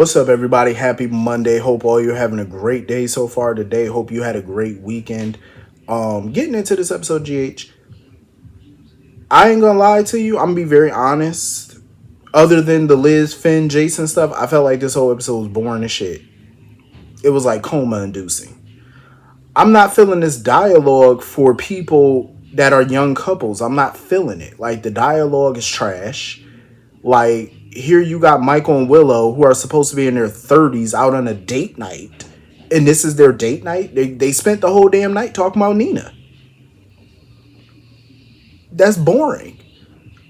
What's up, everybody? Happy Monday. Hope all you're having a great day so far today. Hope you had a great weekend. Getting into this episode, GH, I ain't gonna lie to you. I'm gonna be very honest. Other than the Liz, Finn, Jason stuff, I felt like this whole episode was boring as shit. It was like coma inducing. I'm not feeling this dialogue for people that are young couples. I'm not feeling it. Like, the dialogue is trash. Like, here you got Michael and Willow, who are supposed to be in their 30s, out on a date night. And this is their date night? They spent the whole damn night talking about Nina. That's boring.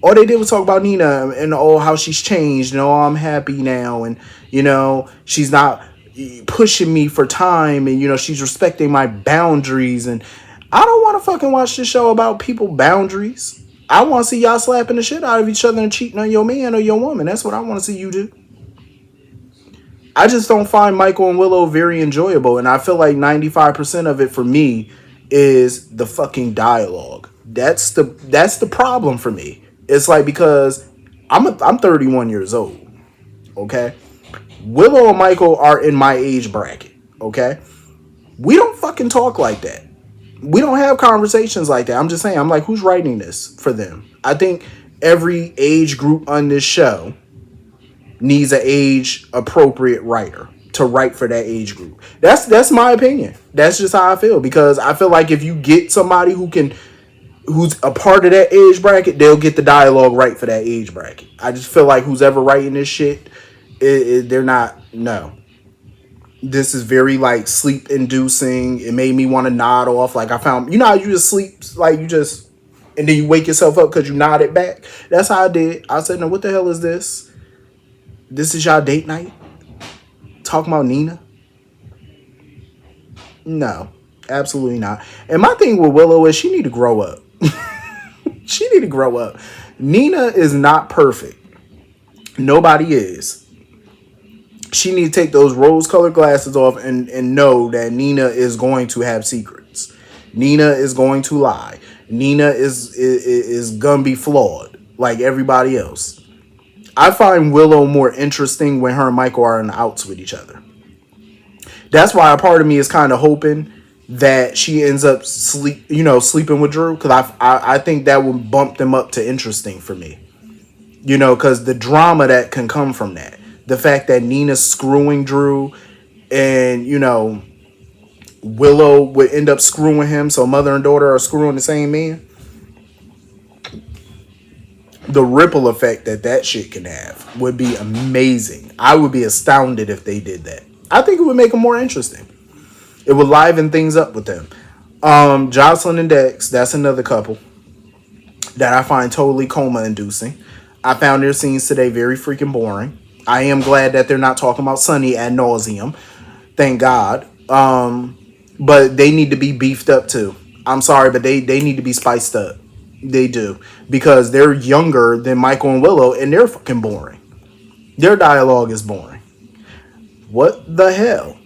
All they did was talk about Nina and how she's changed and I'm happy now, and she's not pushing me for time, and she's respecting my boundaries. And I don't want to fucking watch this show about people boundaries. I want to see y'all slapping the shit out of each other and cheating on your man or your woman. That's what I want to see you do. I just don't find Michael and Willow very enjoyable, and I feel like 95% of it for me is the fucking dialogue. That's the problem for me. It's like, because I'm 31 years old, okay? Willow and Michael are in my age bracket, okay? We don't fucking talk like that. We don't have conversations like that. I'm just saying, I'm like, who's writing this for them? I think every age group on this show needs an age appropriate writer to write for that age group. That's my opinion. That's just how I feel, because I feel like if you get somebody who's a part of that age bracket, they'll get the dialogue right for that age bracket. I just feel like who's ever writing this shit, they're not. No, this is very like sleep inducing. It made me want to nod off. Like, I found, how you just sleep, like you just, and then you wake yourself up because you nodded back. That's how I did. I said, no, what the hell is this? This is y'all date night? Talking about Nina? No, absolutely not. And my thing with Willow is she need to grow up. She need to grow up. Nina is not perfect. Nobody is. She need to take those rose-colored glasses off and know that Nina is going to have secrets. Nina is going to lie. Nina is gonna be flawed like everybody else. I find Willow more interesting when her and Michael are in the outs with each other. That's why a part of me is kind of hoping that she ends up sleeping with Drew, because I think that will bump them up to interesting for me. Because the drama that can come from that. The fact that Nina's screwing Drew, and, Willow would end up screwing him, so mother and daughter are screwing the same man. The ripple effect that shit can have would be amazing. I would be astounded if they did that. I think it would make them more interesting. It would liven things up with them. Jocelyn and Dex, that's another couple that I find totally coma inducing. I found their scenes today very freaking boring. I am glad that they're not talking about Sunny ad nauseum. Thank God. But they need to be beefed up too. I'm sorry, but they need to be spiced up. They do. Because they're younger than Michael and Willow, and they're fucking boring. Their dialogue is boring. What the hell?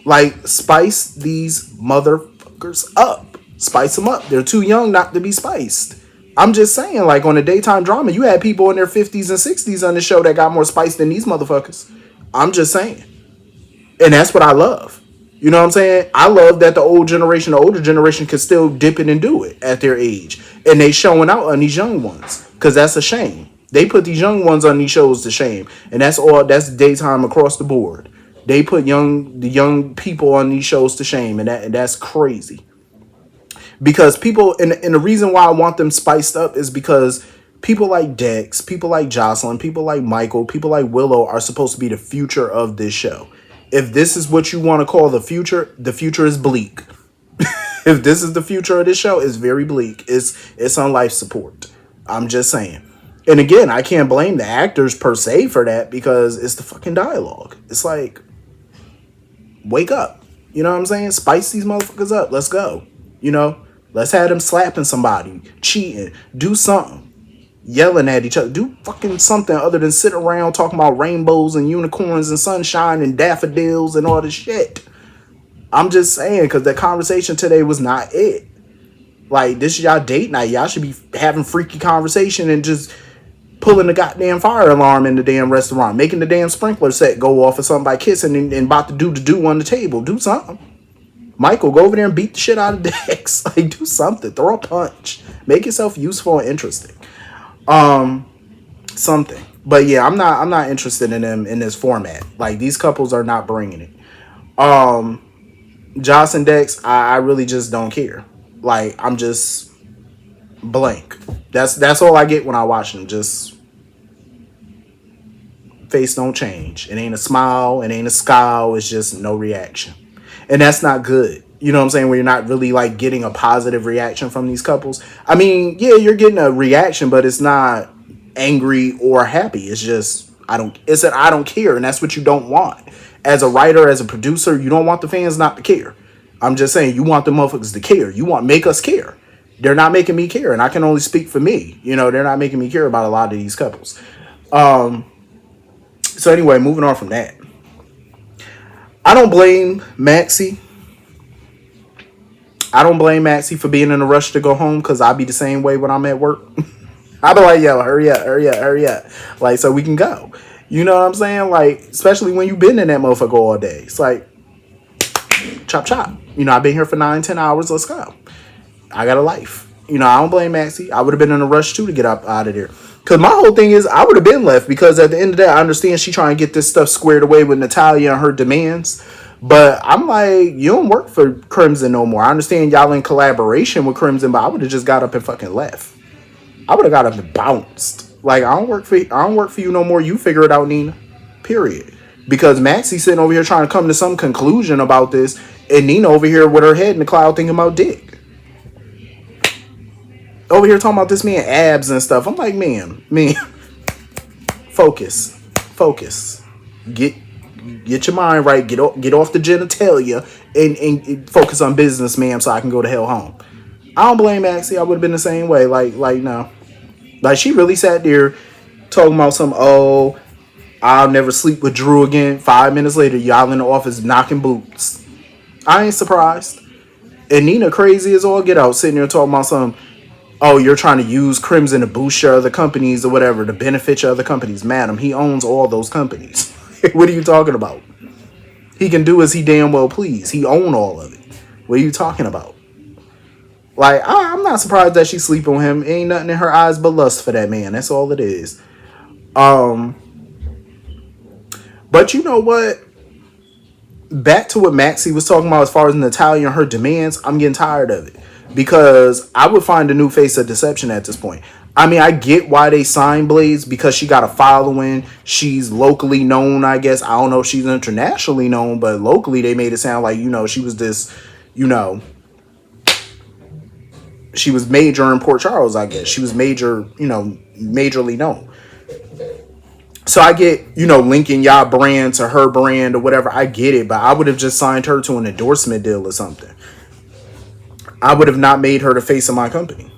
Like, spice these motherfuckers up. Spice them up. They're too young not to be spiced. I'm just saying, like, on a daytime drama, you had people in their 50s and 60s on the show that got more spice than these motherfuckers. I'm just saying. And that's what I love. You know what I'm saying? I love that the older generation can still dip it and do it at their age. And they showing out on these young ones. Because that's a shame. They put these young ones on these shows to shame. And that's daytime across the board. They put the young people on these shows to shame. And that's crazy. Because people, and the reason why I want them spiced up is because people like Dex, people like Jocelyn, people like Michael, people like Willow are supposed to be the future of this show. If this is what you want to call the future is bleak. If this is the future of this show, it's very bleak. It's on life support. I'm just saying. And again, I can't blame the actors per se for that, because it's the fucking dialogue. It's like, wake up. You know what I'm saying? Spice these motherfuckers up. Let's go. Let's have them slapping somebody, cheating, do something. Yelling at each other. Do fucking something other than sit around talking about rainbows and unicorns and sunshine and daffodils and all this shit. I'm just saying, because the conversation today was not it. Like, this is y'all date night. Y'all should be having freaky conversation and just pulling the goddamn fire alarm in the damn restaurant, making the damn sprinkler set go off of somebody kissing and about to do on the table. Do something. Michael, go over there and beat the shit out of Dex. Like, do something. Throw a punch. Make yourself useful and interesting. Something. But yeah, I'm not interested in them in this format. Like, these couples are not bringing it. Joss and Dex, I really just don't care. Like, I'm just blank. That's all I get when I watch them. Just face don't change. It ain't a smile. It ain't a scowl. It's just no reaction. And that's not good. You know what I'm saying? Where you're not really like getting a positive reaction from these couples. I mean, yeah, you're getting a reaction, but it's not angry or happy. It's just it's that I don't care, and that's what you don't want. As a writer, as a producer, you don't want the fans not to care. I'm just saying you want the motherfuckers to care. You want make us care. They're not making me care, and I can only speak for me. You know, they're not making me care about a lot of these couples. So anyway, moving on from that. I don't blame Maxie. I don't blame Maxie for being in a rush to go home because I be the same way when I'm at work. I be like, yo, hurry up, hurry up, hurry up. Like, so we can go. You know what I'm saying? Like, especially when you've been in that motherfucker all day. It's like, chop, chop. You know, I've been here for 9-10 hours. Let's go. I got a life. You know, I don't blame Maxie. I would have been in a rush too to get up out of there. Because my whole thing is, I would have been left because at the end of the day, I understand she trying to get this stuff squared away with Natalia and her demands. But I'm like, you don't work for Crimson no more. I understand y'all in collaboration with Crimson, but I would have just got up and fucking left. I would have got up and bounced. Like, I don't work for you no more. You figure it out, Nina. Period. Because Maxie's sitting over here trying to come to some conclusion about this, and Nina over here with her head in the cloud thinking about dick. Over here talking about this man abs and stuff. I'm like, man, focus. Get your mind right. Get off the genitalia and focus on business, ma'am, so I can go to hell home. I don't blame Maxie. I would have been the same way. Like no. Like, she really sat there talking about some, oh, I'll never sleep with Drew again. 5 minutes later, y'all in the office knocking boots. I ain't surprised. And Nina crazy as all get out, sitting there talking about some, oh, you're trying to use Crimson to boost your other companies or whatever, to benefit your other companies. Madam, he owns all those companies. What are you talking about? He can do as he damn well please. He own all of it. What are you talking about? Like, I'm not surprised that she sleep on him. Ain't nothing in her eyes but lust for that man. That's all it is. But you know what? Back to what Maxie was talking about as far as Natalia and her demands, I'm getting tired of it. Because I would find a new face of deception at this point. I mean, I get why they signed Blaze, because she got a following. She's locally known, I guess. I don't know if she's internationally known, but locally they made it sound like, you know, she was this, you know, she was major in Port Charles, I guess. She was major, you know, majorly known. So I get, you know, linking y'all brand to her brand or whatever. I get it, but I would have just signed her to an endorsement deal or something. I would have not made her the face of my company.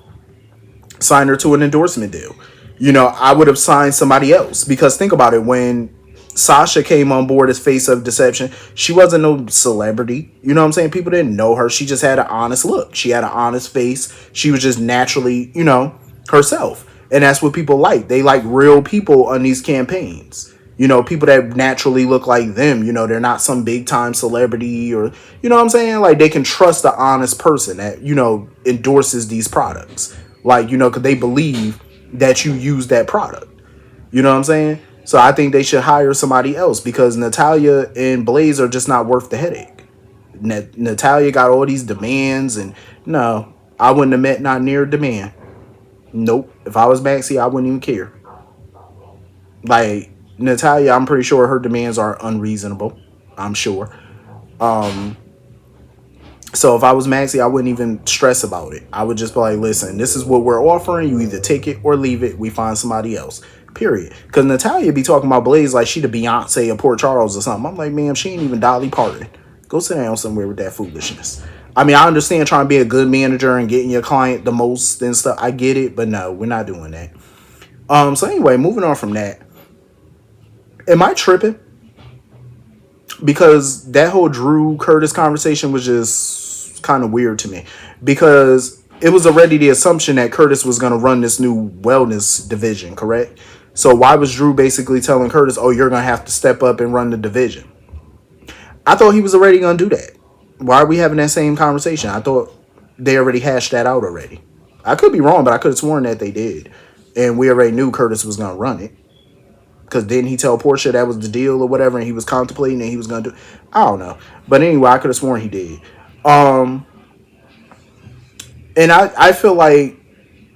Signed her to an endorsement deal. You know, I would have signed somebody else. Because think about it, when Sasha came on board as face of deception, she wasn't no celebrity. You know what I'm saying? People didn't know her. She just had an honest look. She had an honest face. She was just naturally, you know, herself. And that's what people like. They like real people on these campaigns. You know, people that naturally look like them. You know, they're not some big time celebrity or, you know what I'm saying? Like, they can trust the honest person that, you know, endorses these products. Like, you know, because they believe that you use that product. You know what I'm saying? So I think they should hire somebody else, because Natalia and Blaze are just not worth the headache. Natalia got all these demands, and no, I wouldn't have met not near a demand. Nope. If I was Maxie, I wouldn't even care. Like, Natalia, I'm pretty sure her demands are unreasonable. I'm sure. So if I was Maxie, I wouldn't even stress about it. I would just be like, listen, this is what we're offering. You either take it or leave it. We find somebody else. Period. Because Natalia be talking about Blaze like she the Beyonce of Port Charles or something. I'm like, ma'am, she ain't even Dolly Parton. Go sit down somewhere with that foolishness. I mean, I understand trying to be a good manager and getting your client the most and stuff. I get it, but no, we're not doing that. So anyway, moving on from that. Am I tripping? Because that whole Drew Curtis conversation was just kind of weird to me. Because it was already the assumption that Curtis was going to run this new wellness division, correct? So why was Drew basically telling Curtis, oh, you're going to have to step up and run the division? I thought he was already going to do that. Why are we having that same conversation? I thought they already hashed that out already. I could be wrong, but I could have sworn that they did. And we already knew Curtis was going to run it. Because didn't he tell Portia that was the deal or whatever, and he was contemplating and he was going to do... I don't know. But anyway, I could have sworn he did. And I feel like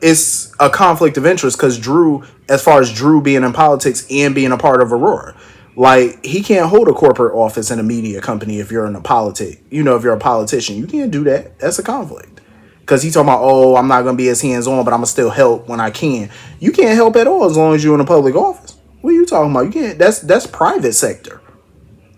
it's a conflict of interest because Drew, as far as Drew being in politics and being a part of Aurora, like he can't hold a corporate office in a media company if you're in a politic. You know, if you're a politician, you can't do that. That's a conflict. Because he's talking about, oh, I'm not going to be as hands-on, but I'm going to still help when I can. You can't help at all as long as you're in a public office. What are you talking about? You can't. That's private sector.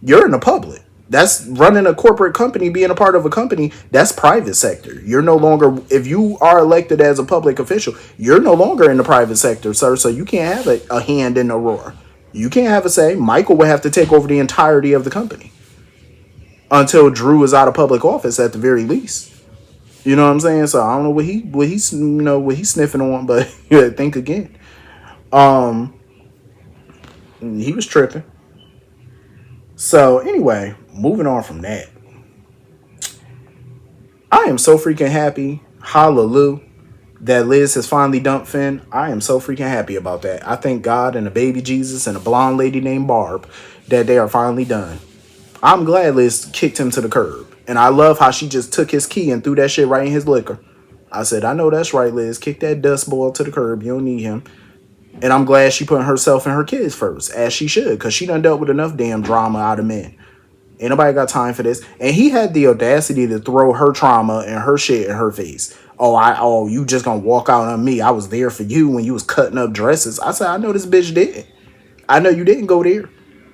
You're in the public. That's running a corporate company, being a part of a company. That's private sector. You're no longer, if you are elected as a public official, you're no longer in the private sector, sir. So you can't have a hand in Aurora. You can't have a say. Michael would have to take over the entirety of the company until Drew is out of public office at the very least. You know what I'm saying? So I don't know what he's sniffing on, but yeah, think again. He was tripping. So anyway, moving on from that. I am so freaking happy. Hallelujah. That Liz has finally dumped Finn. I am so freaking happy about that. I thank God and a baby Jesus and a blonde lady named Barb that they are finally done. I'm glad Liz kicked him to the curb. And I love how she just took his key and threw that shit right in his liquor. I said, I know that's right, Liz. Kick that dust boy to the curb. You don't need him. And I'm glad she put herself and her kids first, as she should, because she done dealt with enough damn drama out of men. Ain't nobody got time for this. And he had the audacity to throw her trauma and her shit in her face. Oh, you just gonna walk out on me. I was there for you when you was cutting up dresses. I said, I know this bitch didn't. I know you didn't go there,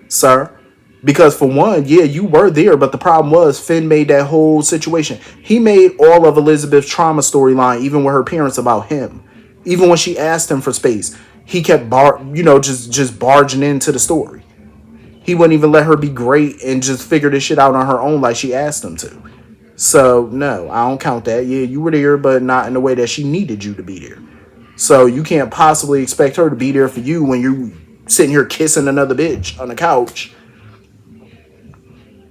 sir. Because for one, yeah, you were there, but the problem was Finn made that whole situation. He made all of Elizabeth's trauma storyline, even with her parents, about him. Even when she asked him for space, he kept just barging into the story. He wouldn't even let her be great and just figure this shit out on her own like she asked him to. So no, I don't count that. Yeah, you were there, but not in the way that she needed you to be there. So you can't possibly expect her to be there for you when you're sitting here kissing another bitch on the couch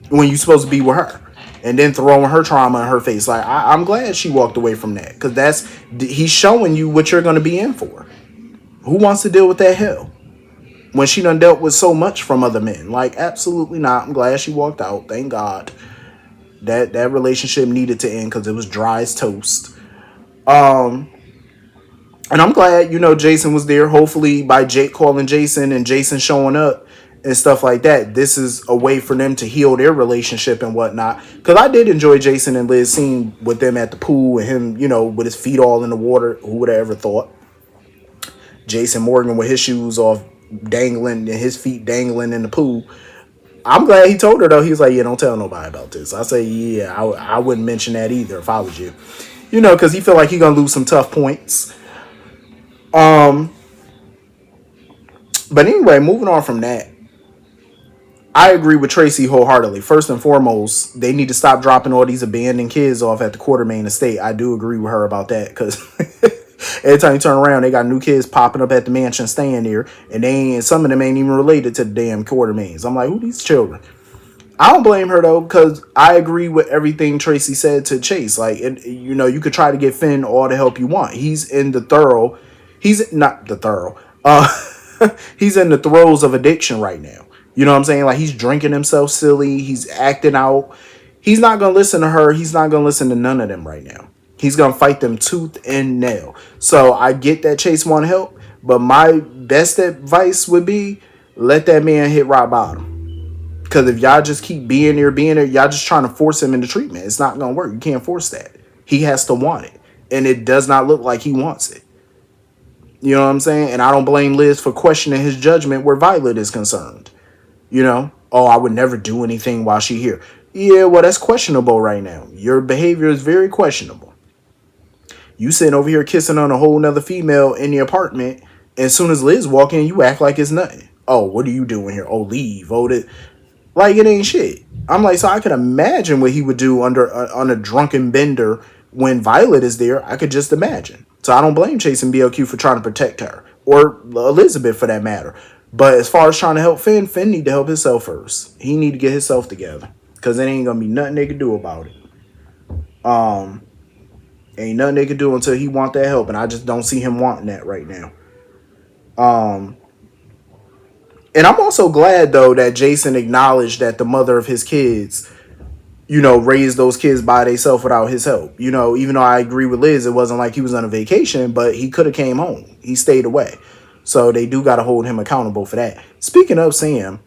when you're supposed to be with her, and then throwing her trauma in her face. Like I'm glad she walked away from that, because he's showing you what you're going to be in for. Who wants to deal with that hell when she done dealt with so much from other men? Like, absolutely not. I'm glad she walked out. Thank God. That relationship needed to end because it was dry as toast. And I'm glad, Jason was there. Hopefully by Jake calling Jason and Jason showing up and stuff like that, this is a way for them to heal their relationship and whatnot. Because I did enjoy Jason and Liz scene with them at the pool and him, with his feet all in the water. Who would have ever thought? Jason Morgan with his shoes off, dangling, and his feet dangling in the pool. I'm glad he told her, though. He was like, yeah, don't tell nobody about this. I say, yeah, I wouldn't mention that either if I was you. Because he feel like he gonna lose some tough points. But anyway, moving on from that, I agree with Tracy wholeheartedly. First and foremost, they need to stop dropping all these abandoned kids off at the Quartermain estate. I do agree with her about that, because every time you turn around, they got new kids popping up at the mansion staying there, and some of them ain't even related to the damn Quartermains. I'm like, who these children? I don't blame her, though, because I agree with everything Tracy said to Chase. Like, you could try to get Finn all the help you want. He's in the thorough. He's not the thorough. He's in the throes of addiction right now. You know what I'm saying? Like, he's drinking himself silly. He's acting out. He's not going to listen to her. He's not going to listen to none of them right now. He's going to fight them tooth and nail. So I get that Chase want help, but my best advice would be let that man hit rock bottom. Because if y'all just keep being there, y'all just trying to force him into treatment. It's not going to work. You can't force that. He has to want it. And it does not look like he wants it. You know what I'm saying? And I don't blame Liz for questioning his judgment where Violet is concerned. Oh, I would never do anything while she's here. Yeah, well, that's questionable right now. Your behavior is very questionable. You sitting over here kissing on a whole nother female in the apartment, and as soon as Liz walk in, you act like it's nothing. Oh, what are you doing here? Oh, leave. Oh, like it ain't shit. I'm like, so I can imagine what he would do on a drunken bender When Violet is there, I could just imagine. So I don't blame Chase and BLQ for trying to protect her, or Elizabeth for that matter. But as far as trying to help Finn, Finn need to help himself first. He need to get himself together, because it ain't gonna be nothing they can do about it. Ain't nothing they can do until he want that help, and I just don't see him wanting that right now. And I'm also glad though that Jason acknowledged that the mother of his kids, raised those kids by themselves without his help. Even though I agree with Liz, it wasn't like he was on a vacation, but he could have came home. He stayed away. So they do got to hold him accountable for that. Speaking of Sam,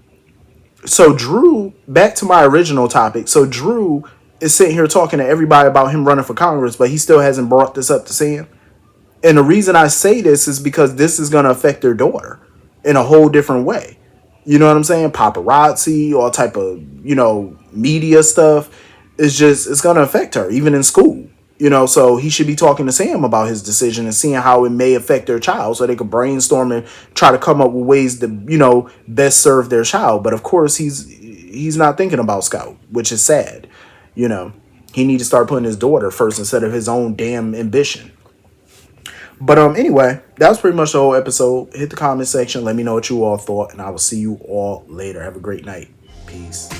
so Drew, back to my original topic. So Drew is sitting here talking to everybody about him running for Congress, but he still hasn't brought this up to Sam. And the reason I say this is because this is going to affect their daughter in a whole different way. You know what I'm saying? Paparazzi, all type of, media stuff. It's going to affect her, even in school. So he should be talking to Sam about his decision and seeing how it may affect their child so they could brainstorm and try to come up with ways to, best serve their child. But of course, he's not thinking about Scout, which is sad. He needs to start putting his daughter first instead of his own damn ambition. But anyway, that was pretty much the whole episode. Hit the comment section. Let me know what you all thought, and I will see you all later. Have a great night. Peace.